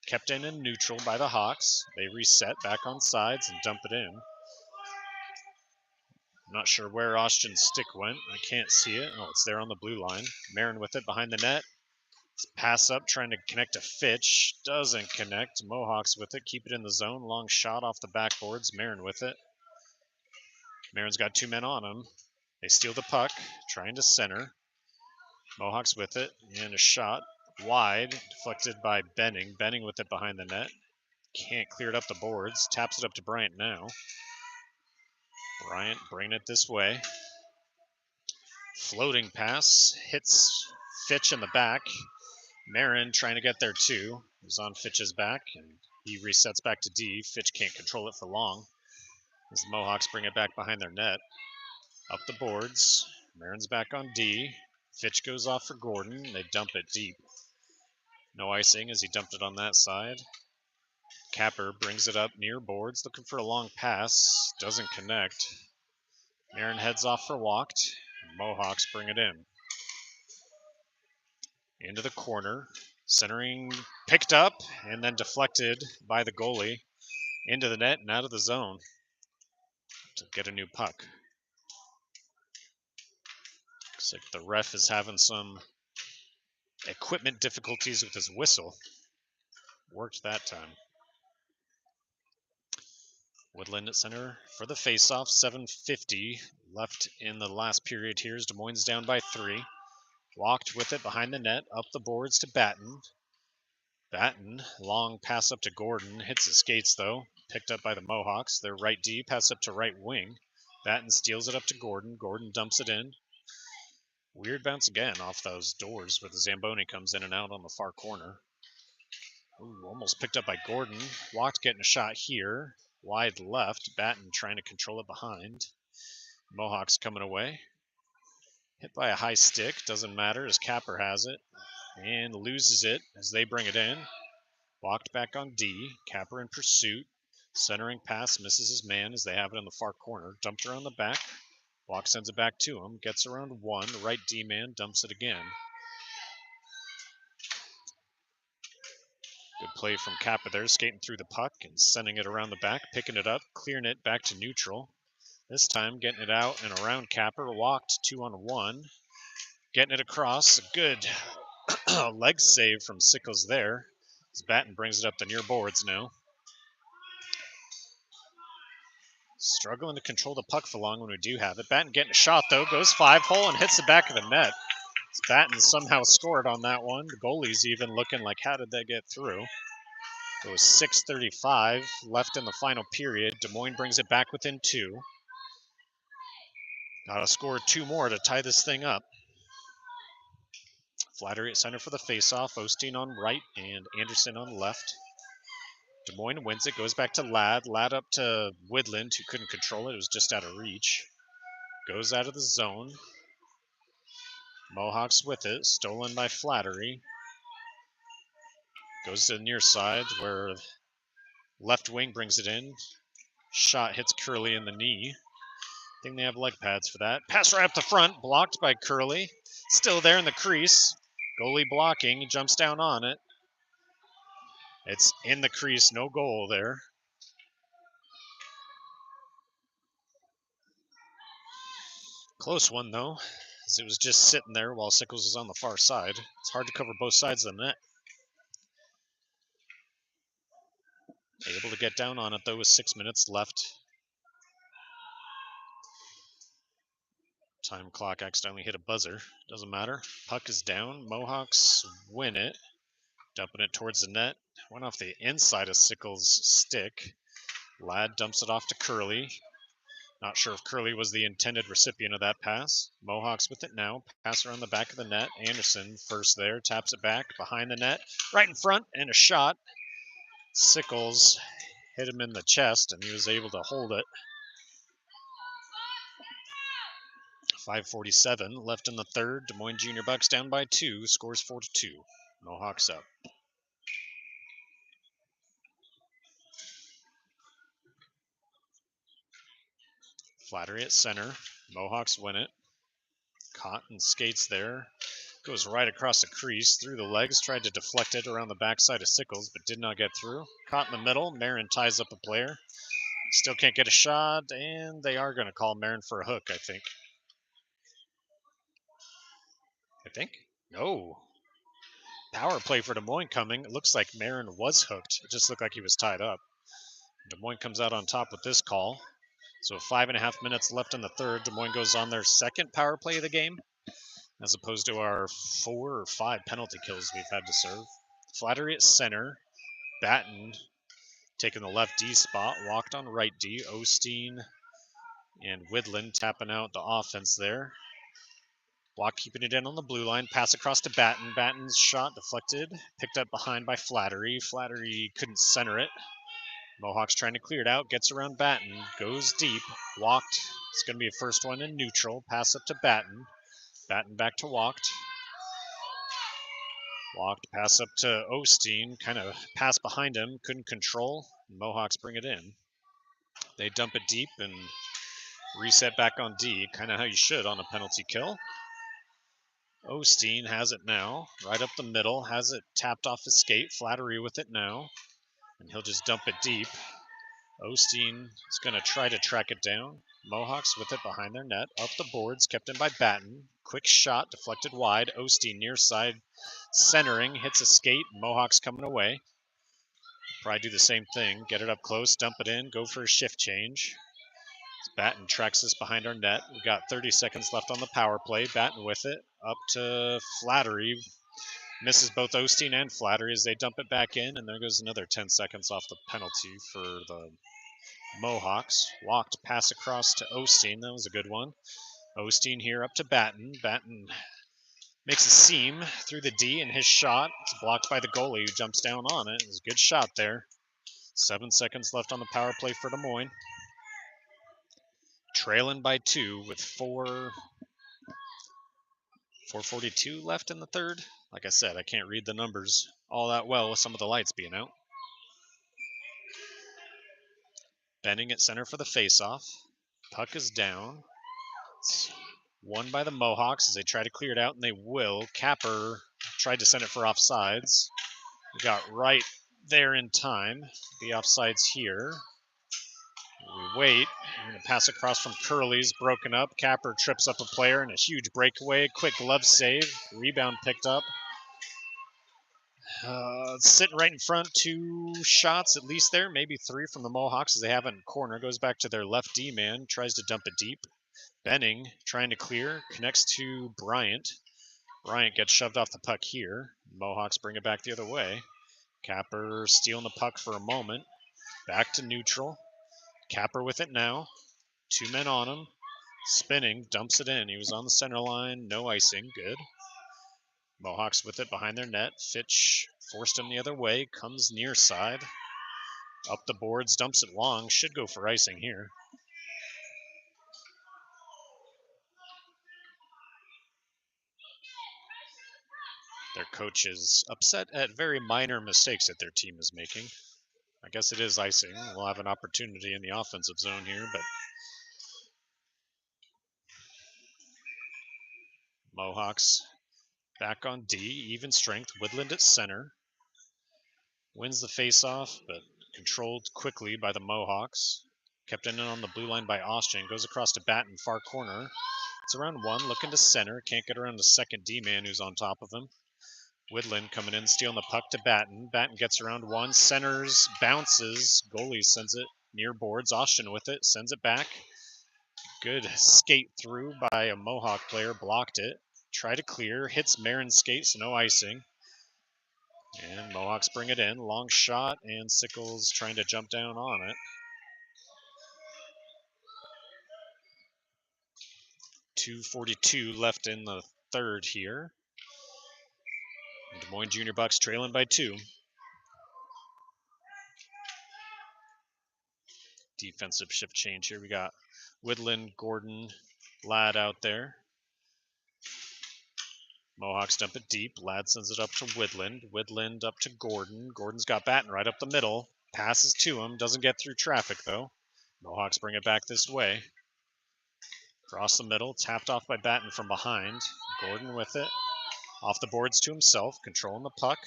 Kept in neutral by the Hawks. They reset back on sides and dump it in. I'm not sure where Austgen's stick went. I can't see it. Oh, it's there on the blue line. Marin with it behind the net. Pass up, trying to connect to Fitch. Doesn't connect. Mohawks with it. Keep it in the zone. Long shot off the backboards. Marin with it. Marin's got 2 men on him. They steal the puck, trying to center. Mohawks with it. And a shot Wide, deflected by Benning. Benning with it behind the net. Can't clear it up the boards. Taps it up to Bryant now. Bryant bringing it this way. Floating pass. Hits Fitch in the back. Marin trying to get there too. He's on Fitch's back, and he resets back to D. Fitch can't control it for long as the Mohawks bring it back behind their net. Up the boards. Marin's back on D. Fitch goes off for Gordon. They dump it deep. No icing as he dumped it on that side. Capper brings it up near boards, looking for a long pass. Doesn't connect. Marin heads off for Wacht. Mohawks bring it in. Into the corner. Centering picked up and then deflected by the goalie. Into the net and out of the zone to get a new puck. Looks like the ref is having some equipment difficulties with his whistle. Worked that time. Widlund at center for the faceoff. 7:50 left in the last period here as Des Moines down by 3. Walked with it behind the net, up the boards to Batten. Batten, long pass up to Gordon. Hits his skates though. Picked up by the Mohawks. Their right D, pass up to right wing. Batten steals it up to Gordon. Gordon dumps it in. Weird bounce again off those doors where the Zamboni comes in and out on the far corner. Ooh, almost picked up by Gordon. Wacht getting a shot here. Wide left. Batten trying to control it behind. Mohawks coming away. Hit by a high stick. Doesn't matter as Capper has it. And loses it as they bring it in. Wacht back on D. Capper in pursuit. Centering pass misses his man as they have it in the far corner. Dumped around the back. Wacht sends it back to him. Gets around one. Right D man dumps it again. Good play from Capper there, skating through the puck and sending it around the back, picking it up, clearing it back to neutral. This time getting it out and around Capper. Walked 2-on-1. Getting it across. A good leg save from Sickles there. As Batten brings it up the near boards now. Struggling to control the puck for long when we do have it. Batten getting a shot though. Goes 5-hole and hits the back of the net. As Batten somehow scored on that one. The goalie's even looking like, how did that get through? It was 6:35 left in the final period. Des Moines brings it back within 2. Got to score 2 more to tie this thing up. Flattery at center for the faceoff. Osteen on right and Anderson on left. Des Moines wins it. Goes back to Ladd. Ladd up to Widlund, who couldn't control it. It was just out of reach. Goes out of the zone. Mohawks with it. Stolen by Flattery. Goes to the near side where left wing brings it in. Shot hits Curley in the knee. I think they have leg pads for that. Pass right up the front. Blocked by Curley. Still there in the crease. Goalie blocking. Jumps down on it. It's in the crease. No goal there. Close one, though, as it was just sitting there while Sickles was on the far side. It's hard to cover both sides of the net. Able to get down on it, though, with 6 minutes left. Time clock accidentally hit a buzzer. Doesn't matter. Puck is down. Mohawks win it. Dumping it towards the net. Went off the inside of Sickles' stick. Ladd dumps it off to Curley. Not sure if Curley was the intended recipient of that pass. Mohawks with it now. Pass around the back of the net. Anderson first there. Taps it back behind the net. Right in front and a shot. Sickles hit him in the chest and he was able to hold it. 5:47 left in the third. Des Moines Junior Bucs down by 2. Scores 4-2. Mohawks up. Flattery at center. Mohawks win it. Cotton skates there. Goes right across the crease, through the legs, tried to deflect it around the backside of Sickles, but did not get through. Caught in the middle. Marin ties up a player. Still can't get a shot, and they are going to call Marin for a hook, I think. No. Power play for Des Moines coming. It looks like Marin was hooked. It just looked like he was tied up. Des Moines comes out on top with this call. So 5.5 minutes left in the third. Des Moines goes on their second power play of the game. as opposed to our 4 or 5 penalty kills we've had to serve. Flattery at center. Batten taking the left D spot. Wacht on right D. O'Steen and Widlund tapping out the offense there. Wacht keeping it in on the blue line. Pass across to Batten. Batten's shot deflected. Picked up behind by Flattery. Flattery couldn't center it. Mohawks trying to clear it out. Gets around Batten. Goes deep. Wacht. It's going to be a first one in neutral. Pass up to Batten. Batten back to Wacht. Wacht pass up to O'Steen. Kind of pass behind him. Couldn't control. Mohawks bring it in. They dump it deep and reset back on D. Kind of how you should on a penalty kill. O'Steen has it now, right up the middle, has it tapped off his skate. Flattery with it now, and he'll just dump it deep. O'Steen is going to try to track it down. Mohawks with it behind their net, up the boards, kept in by Batten. Quick shot, deflected wide. O'Steen near side, centering, hits a skate. Mohawks coming away. Probably do the same thing, get it up close, dump it in, go for a shift change. Batten tracks this behind our net. We've got 30 seconds left on the power play. Batten with it. Up to Flattery. Misses both O'Steen and Flattery as they dump it back in. And there goes another 10 seconds off the penalty for the Mohawks. Wacht pass across to O'Steen. That was a good one. O'Steen here up to Batten. Batten makes a seam through the D, and his shot is blocked by the goalie who jumps down on it. It was a good shot there. 7 seconds left on the power play for Des Moines. Trailing by 2 with 4:42 left in the third. Like I said, I can't read the numbers all that well with some of the lights being out. Benning at center for the faceoff. Puck is down. It's won by the Mohawks as they try to clear it out, and they will. Capper tried to send it for offsides. We got right there in time. The offsides here. We wait. I'm going to pass across from Curley's broken up. Capper trips up a player and a huge breakaway. Quick glove save. Rebound picked up. Sitting right in front, 2 shots at least there, maybe 3 from the Mohawks as they have it in corner. Goes back to their left D man, tries to dump it deep. Benning trying to clear, connects to Bryant. Bryant gets shoved off the puck here. Mohawks bring it back the other way. Capper stealing the puck for a moment. Back to neutral. Capper with it now. 2 men on him. Spinning, dumps it in. He was on the center line, no icing, good. Mohawks with it behind their net. Fitch forced him the other way, comes near side. Up the boards, dumps it long, should go for icing here. Their coach is upset at very minor mistakes that their team is making. I guess it is icing. We'll have an opportunity in the offensive zone here, but Mohawks back on D, even strength. Widlund at center. Wins the faceoff, but controlled quickly by the Mohawks. Kept in on the blue line by Austgen. Goes across to Batten, far corner. It's around 1, looking to center. Can't get around the second D-man who's on top of him. Widlund coming in, stealing the puck to Batten. Batten gets around 1, centers, bounces. Goalie sends it near boards. Austgen with it, sends it back. Good skate through by a Mohawk player, blocked it. Try to clear, hits Marin's skate, so no icing. And Mohawks bring it in. Long shot, and Sickles trying to jump down on it. 2:42 left in the third here. Des Moines Junior Bucs trailing by 2. Defensive shift change here. We got Widlund, Gordon, Ladd out there. Mohawks dump it deep. Ladd sends it up to Widlund. Widlund up to Gordon. Gordon's got Batten right up the middle. Passes to him. Doesn't get through traffic, though. Mohawks bring it back this way. Across the middle. Tapped off by Batten from behind. Gordon with it. Off the boards to himself. Controlling the puck.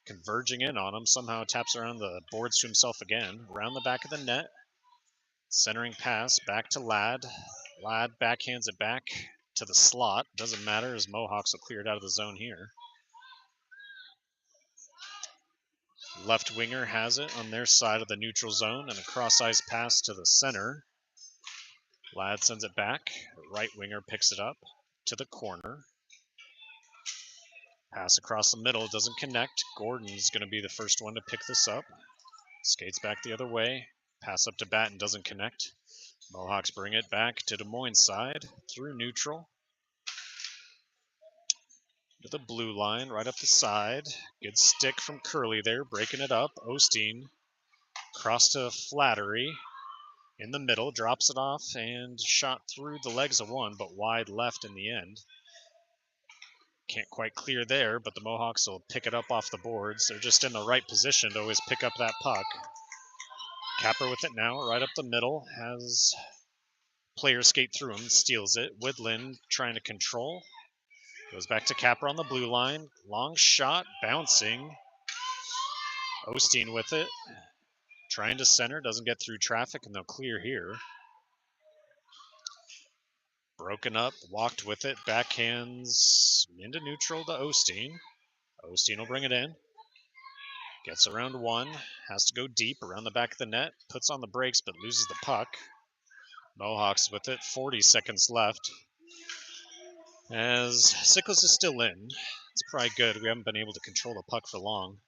Converging in on him. Somehow taps around the boards to himself again. Around the back of the net. Centering pass. Back to Ladd. Ladd backhands it back to the slot. Doesn't matter as Mohawks will clear it out of the zone here. Left winger has it on their side of the neutral zone, and a cross-ice pass to the center. Ladd sends it back. The right winger picks it up. to the corner. Pass across the middle, doesn't connect. Gordon's going to be the first one to pick this up. Skates back the other way. Pass up to Batten, doesn't connect. Mohawks bring it back to Des Moines' side through neutral. To the blue line, right up the side. Good stick from Curley there, breaking it up. O'Steen cross to Flattery. In the middle, drops it off and shot through the legs of one, but wide left in the end. Can't quite clear there, but the Mohawks will pick it up off the boards. They're just in the right position to always pick up that puck. Capper with it now, right up the middle, has players skate through him, steals it. Widlund trying to control. Goes back to Capper on the blue line. Long shot, bouncing. O'Steen with it. Trying to center, doesn't get through traffic, and they'll clear here. Broken up, walked with it, backhands into neutral to O'Steen. O'Steen will bring it in. Gets around one, has to go deep around the back of the net, puts on the brakes but loses the puck. Mohawks with it, 40 seconds left. As Sickles is still in, it's probably good. We haven't been able to control the puck for long.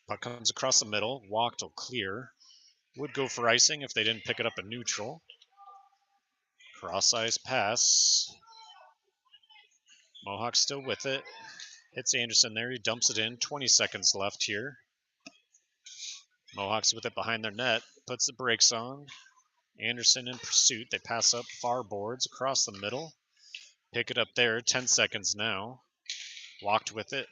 Puck comes across the middle, Wacht will clear. Would go for icing if they didn't pick it up in neutral. Cross-ice pass. Mohawks still with it. Hits Anderson there, he dumps it in, 20 seconds left here. Mohawks with it behind their net, puts the brakes on. Anderson in pursuit, they pass up far boards across the middle. Pick it up there, 10 seconds now. Walked with it.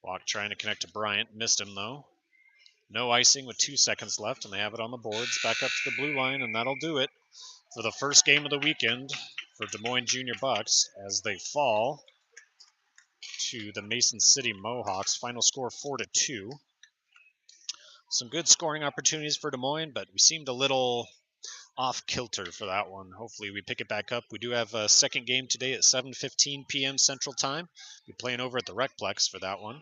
Wacht trying to connect to Bryant, missed him though. No icing with 2 seconds left, and they have it on the boards. Back up to the blue line, and that'll do it for the first game of the weekend for Des Moines Junior Bucs as they fall to the Mason City Mohawks. Final score 4-2. Some good scoring opportunities for Des Moines, but we seemed a little off kilter for that one. Hopefully we pick it back up. We do have a second game today at 7:15 p.m. Central Time. We're playing over at the Recplex for that one.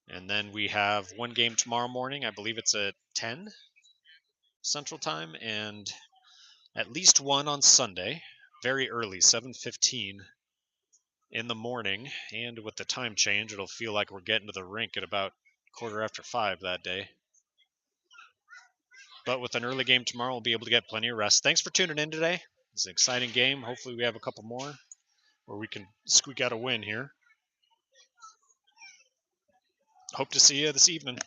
And then we have one game tomorrow morning. I believe it's at 10 Central Time, and at least one on Sunday, very early, 7:15 in the morning. And with the time change, it'll feel like we're getting to the rink at about 5:15 that day. But with an early game tomorrow, we'll be able to get plenty of rest. Thanks for tuning in today. It's an exciting game. Hopefully we have a couple more where we can squeak out a win here. Hope to see you this evening.